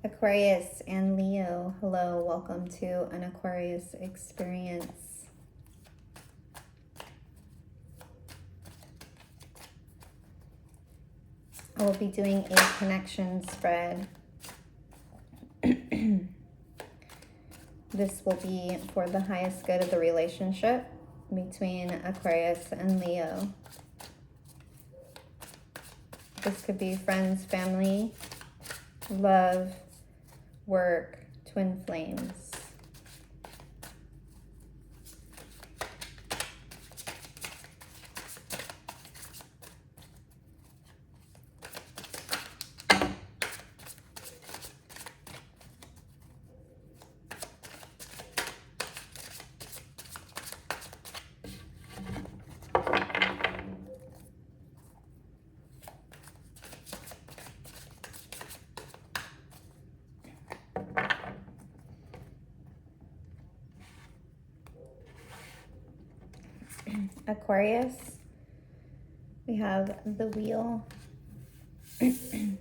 Aquarius and Leo, hello, welcome to an Aquarius experience. I will be doing a connection spread. This will be for the highest good of the relationship between Aquarius and Leo. This could be friends, family, love, work, twin flames. Aquarius, we have the wheel. You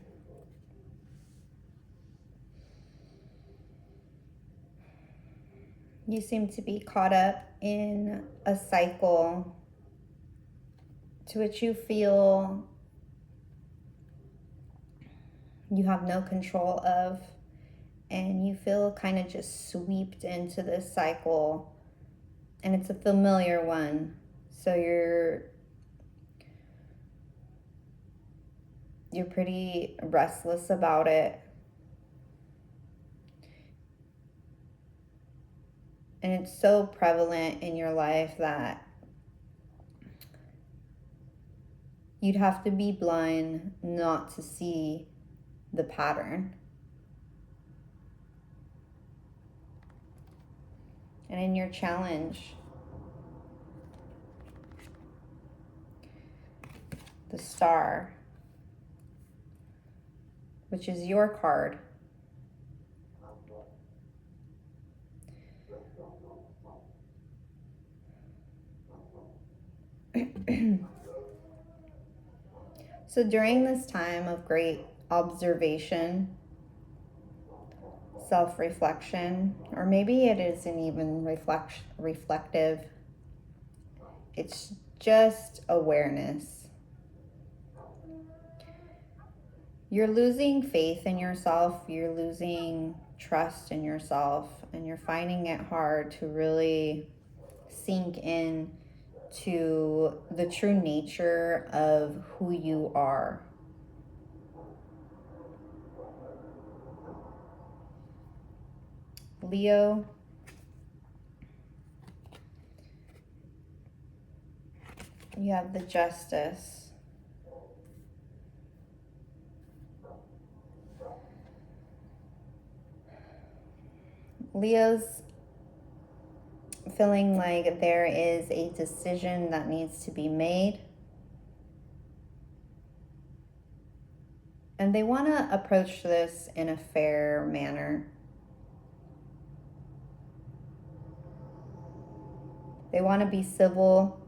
seem to be caught up in a cycle to which you feel you have no control of, and you feel kind of just swept into this cycle, and it's a familiar one. So you're pretty restless about it. And it's so prevalent in your life that you'd have to be blind not to see the pattern. And in your challenge, the Star, which is your card, so during this time of great observation, self-reflection, or maybe it isn't even reflective, it's just awareness. You're losing faith in yourself, you're losing trust in yourself, and you're finding it hard to really sink in to the true nature of who you are. Leo, you have the Justice. Leo's feeling like there is a decision that needs to be made. And they want to approach this in a fair manner. They want to be civil.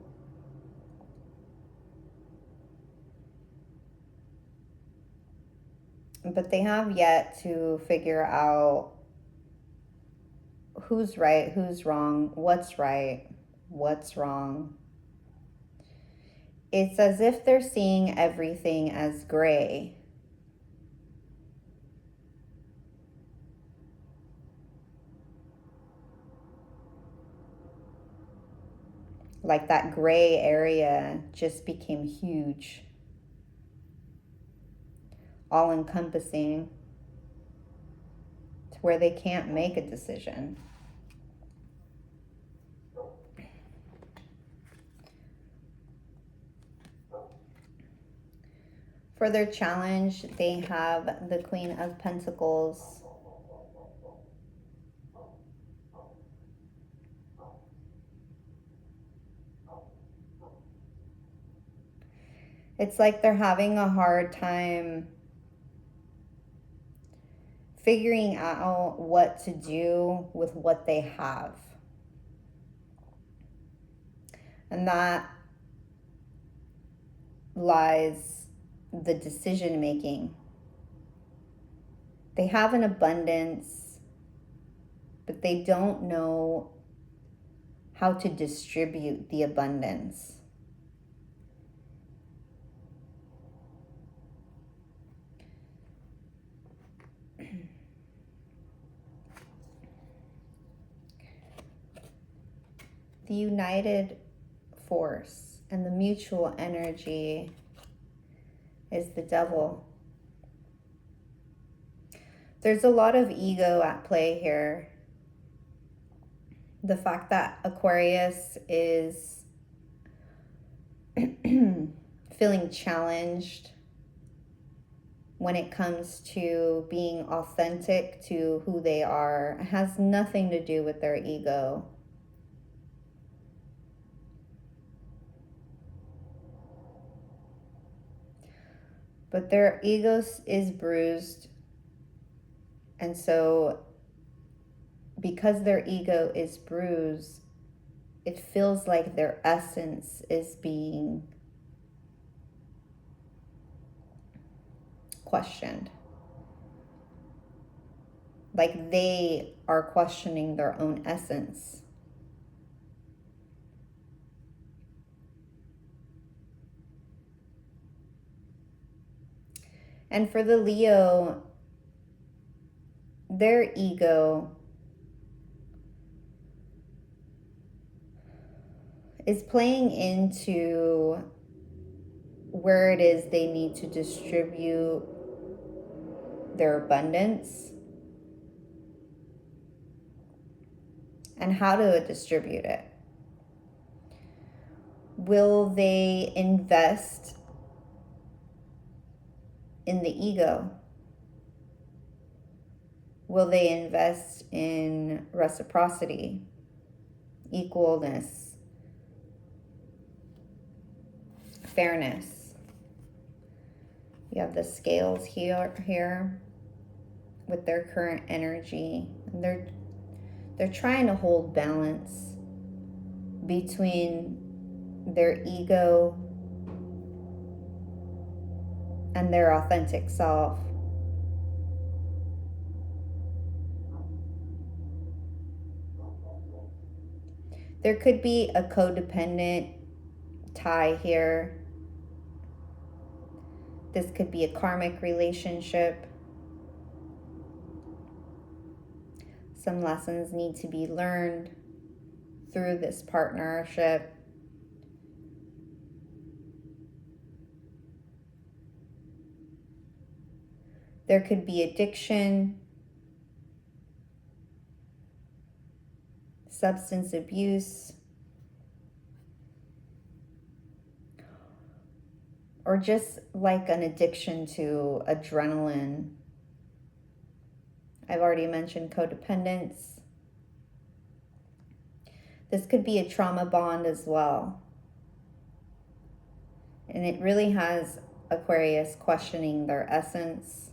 But they have yet to figure out who's right, who's wrong, what's right, what's wrong. It's as if they're seeing everything as gray. Like that gray area just became huge, all encompassing, to where they can't make a decision. For their challenge, they have the Queen of Pentacles. It's like they're having a hard time figuring out what to do with what they have. And that lies the decision making. They have an abundance, but they don't know how to distribute the abundance. The united force and the mutual energy is the Devil. There's a lot of ego at play here. The fact that Aquarius is feeling challenged when it comes to being authentic to who they are has nothing to do with their ego. But their ego is bruised. And so because their ego is bruised, it feels like their essence is being questioned. Like they are questioning their own essence. And for the Leo, their ego is playing into where it is they need to distribute their abundance and how to distribute it. Will they invest in the ego? Will they invest in reciprocity, equalness, fairness? You have the scales here with their current energy. And they're trying to hold balance between their ego and their authentic self. There could be a codependent tie here. This could be a karmic relationship. Some lessons need to be learned through this partnership. There could be addiction, substance abuse, or just like an addiction to adrenaline. I've already mentioned codependence. This could be a trauma bond as well. And it really has Aquarius questioning their essence.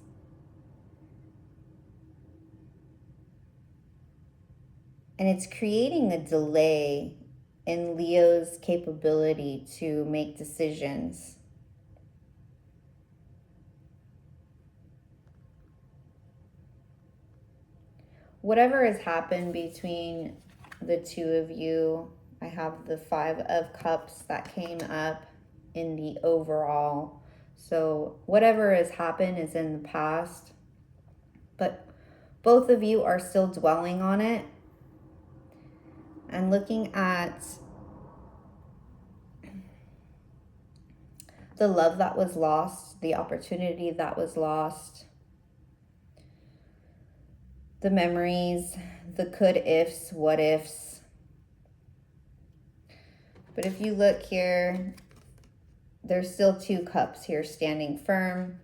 And it's creating a delay in Leo's capability to make decisions. Whatever has happened between the two of you, I have the 5 of Cups that came up in the overall. So whatever has happened is in the past, but both of you are still dwelling on it and looking at the love that was lost, the opportunity that was lost, the memories, the could ifs, what ifs. But if you look here, there's still 2 cups here standing firm.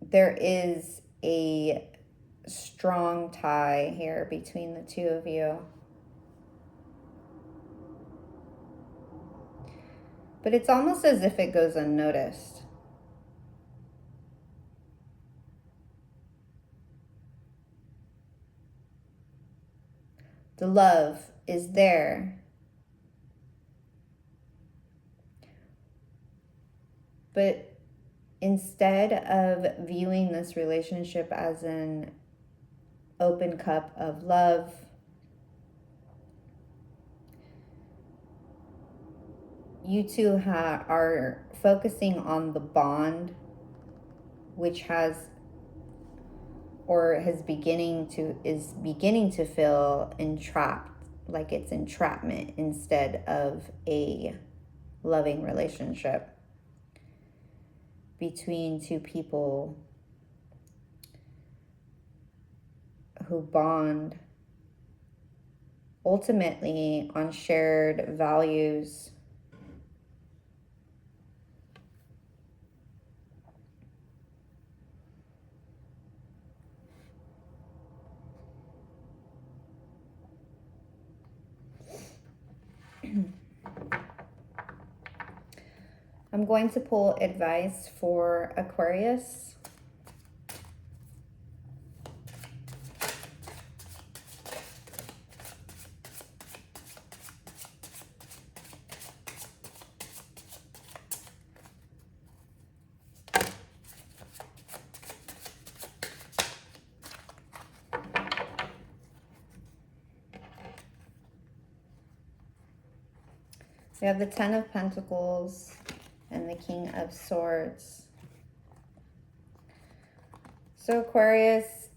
There is a strong tie here between the two of you. But it's almost as if it goes unnoticed. The love is there. But instead of viewing this relationship as an open cup of love, you two are focusing on the bond, which has or is beginning to feel entrapped, like it's entrapment instead of a loving relationship between two people who bond ultimately on shared values. I'm going to pull advice for Aquarius. We have the Ten of Pentacles and the King of Swords. So Aquarius,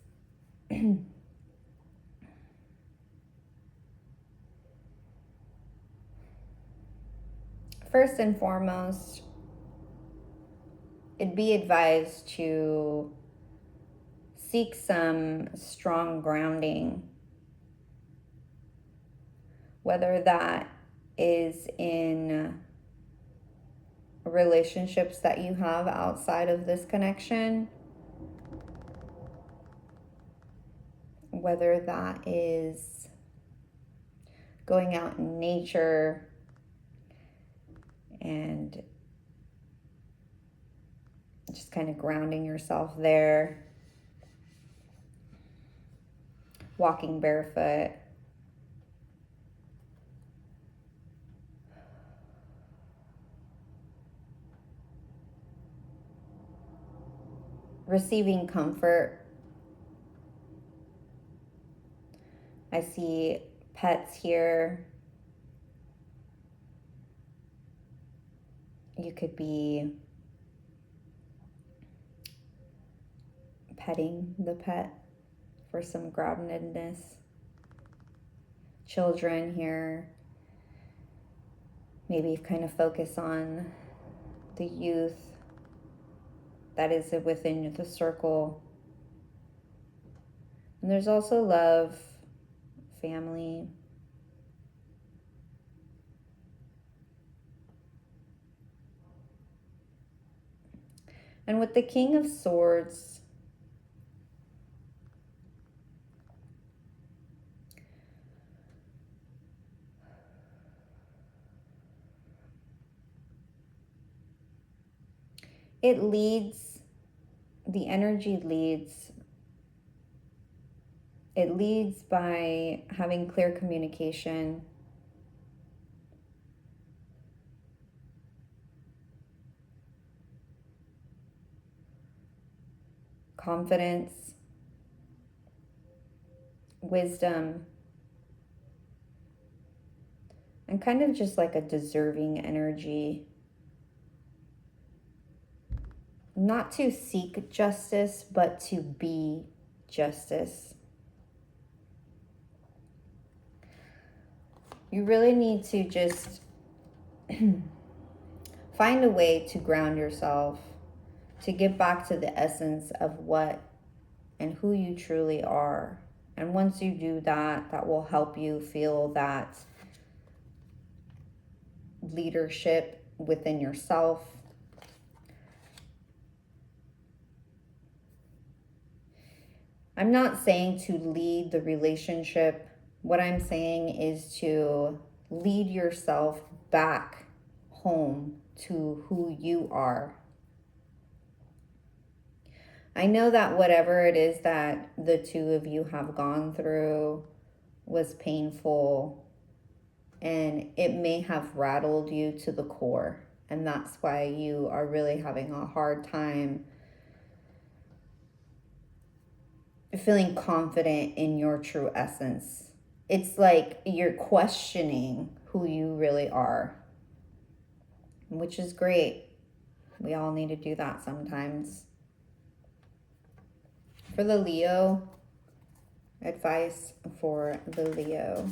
first and foremost, it'd be advised to seek some strong grounding, whether that is in relationships that you have outside of this connection, whether that is going out in nature and just kind of grounding yourself there, walking barefoot, receiving comfort. I see pets here. You could be petting the pet for some groundedness. Children here. Maybe kind of focus on the youth that is within the circle. And there's also love, family. And with the King of Swords, it leads, the energy leads. It leads by having clear communication, confidence, wisdom, and kind of just like a deserving energy. Not to seek justice, but to be justice. You really need to just find a way to ground yourself, to get back to the essence of what and who you truly are. And once you do that, that will help you feel that leadership within yourself. I'm not saying to lead the relationship. What I'm saying is to lead yourself back home to who you are. I know that whatever it is that the two of you have gone through was painful, and it may have rattled you to the core. And that's why you are really having a hard time feeling confident in your true essence. It's like you're questioning who you really are, which is great. We all need to do that sometimes. For the Leo, advice for the Leo.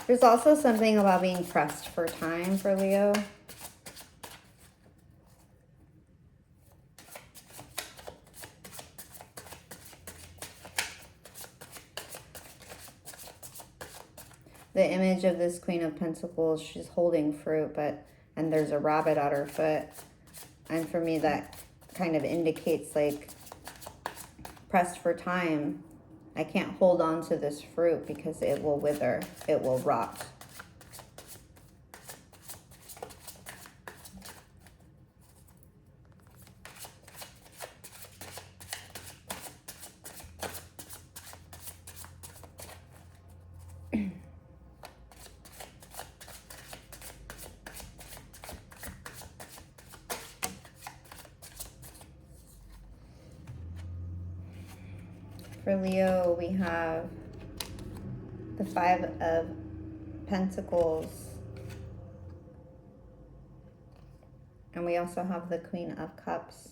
There's also something about being pressed for time for Leo. The image of this Queen of Pentacles, she's holding fruit, and there's a rabbit at her foot. And for me, that kind of indicates like pressed for time. I can't hold on to this fruit because it will wither, it will rot. For Leo, we have the Five of Pentacles. And we also have the Queen of Cups.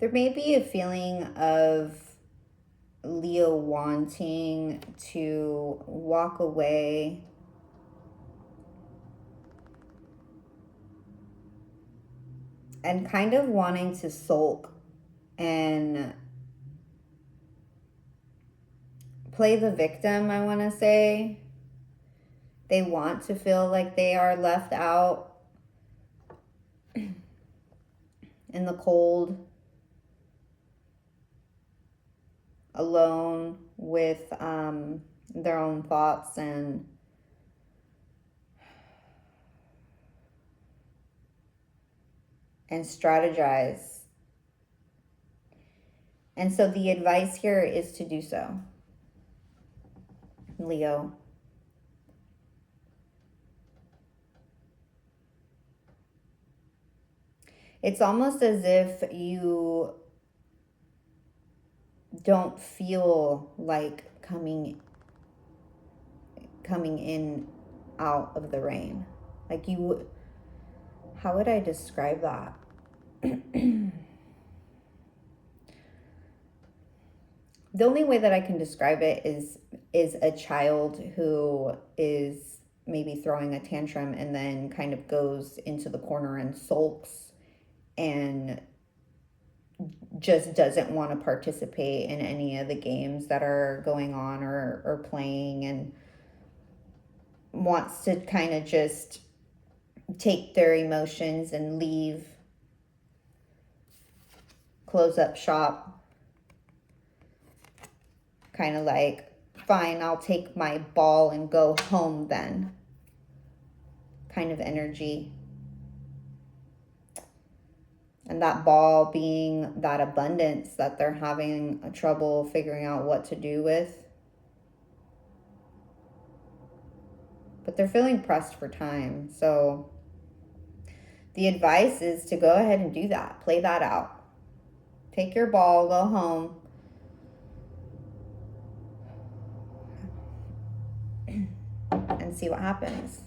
There may be a feeling of Leo wanting to walk away and kind of wanting to sulk and play the victim, I want to say. They want to feel like they are left out in the cold, alone with their own thoughts and strategize. And so the advice here is to do so, Leo. It's almost as if you don't feel like coming in out of the rain. Like you, how would I describe that? The only way that I can describe it is a child who is maybe throwing a tantrum and then kind of goes into the corner and sulks and just doesn't want to participate in any of the games that are going on or playing, and wants to kind of just take their emotions and leave, close up shop, kind of like, fine, I'll take my ball and go home then, kind of energy. And that ball being that abundance that they're having trouble figuring out what to do with. But they're feeling pressed for time. So the advice is to go ahead and do that. Play that out. Take your ball, go home. And see what happens.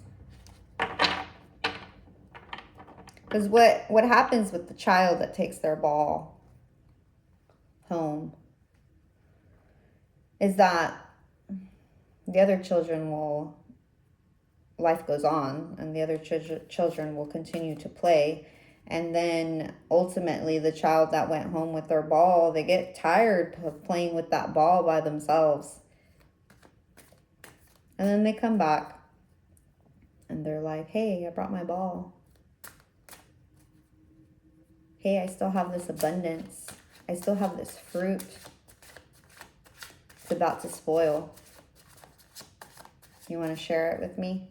Because what happens with the child that takes their ball home is that the other children will, life goes on, and the other children will continue to play. And then ultimately the child that went home with their ball, they get tired of playing with that ball by themselves. And then they come back and they're like, hey, I brought my ball. Hey, I still have this abundance. I still have this fruit. It's about to spoil. You want to share it with me?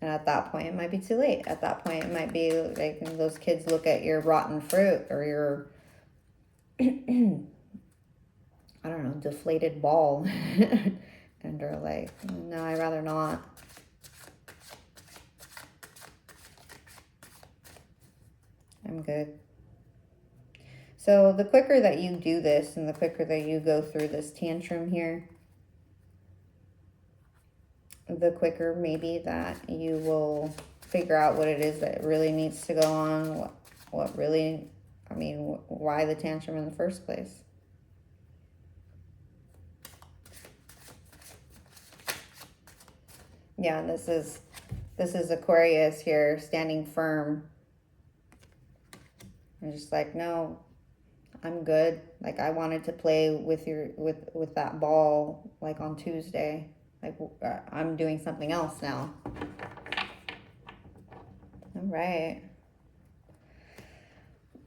And at that point, it might be too late. At that point, it might be like those kids look at your rotten fruit or your, I don't know, deflated ball. And they're like, no, I'd rather not. I'm good. So the quicker that you do this and the quicker that you go through this tantrum here, the quicker maybe that you will figure out what it is that really needs to go on, what really, I mean, why the tantrum in the first place. Yeah, this is Aquarius here standing firm. I'm just like, no, I'm good. Like, I wanted to play with with that ball like on Tuesday. Like, I'm doing something else now. All right.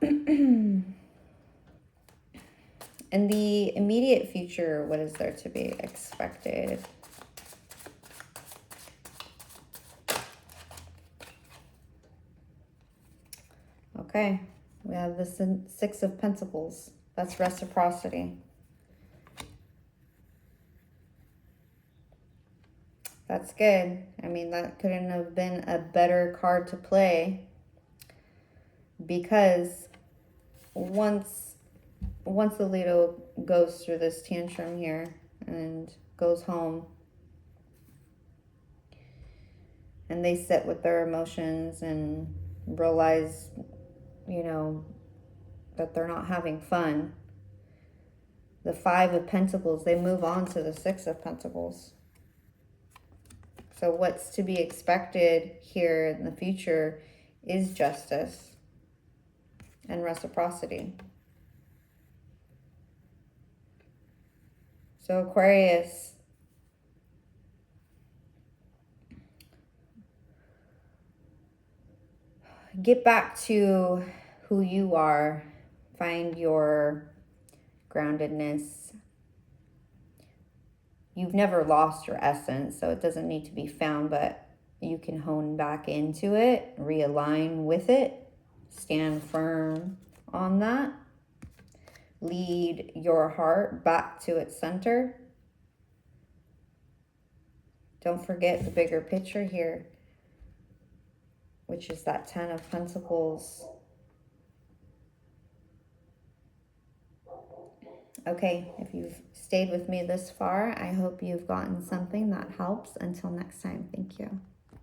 In the immediate future, what is there to be expected? Okay, we have the Six of Pentacles. That's reciprocity. That's good. I mean, that couldn't have been a better card to play, because once the Leo goes through this tantrum here and goes home and they sit with their emotions and realize, you know, that they're not having fun, the Five of Pentacles, they move on to the Six of Pentacles. So what's to be expected here in the future is justice and reciprocity. So Aquarius, get back to who you are. Find your groundedness. You've never lost your essence, so it doesn't need to be found, but you can hone back into it, realign with it, stand firm on that. Lead your heart back to its center. Don't forget the bigger picture here, which is that Ten of Pentacles. Okay, if you've stayed with me this far, I hope you've gotten something that helps. Until next time, thank you.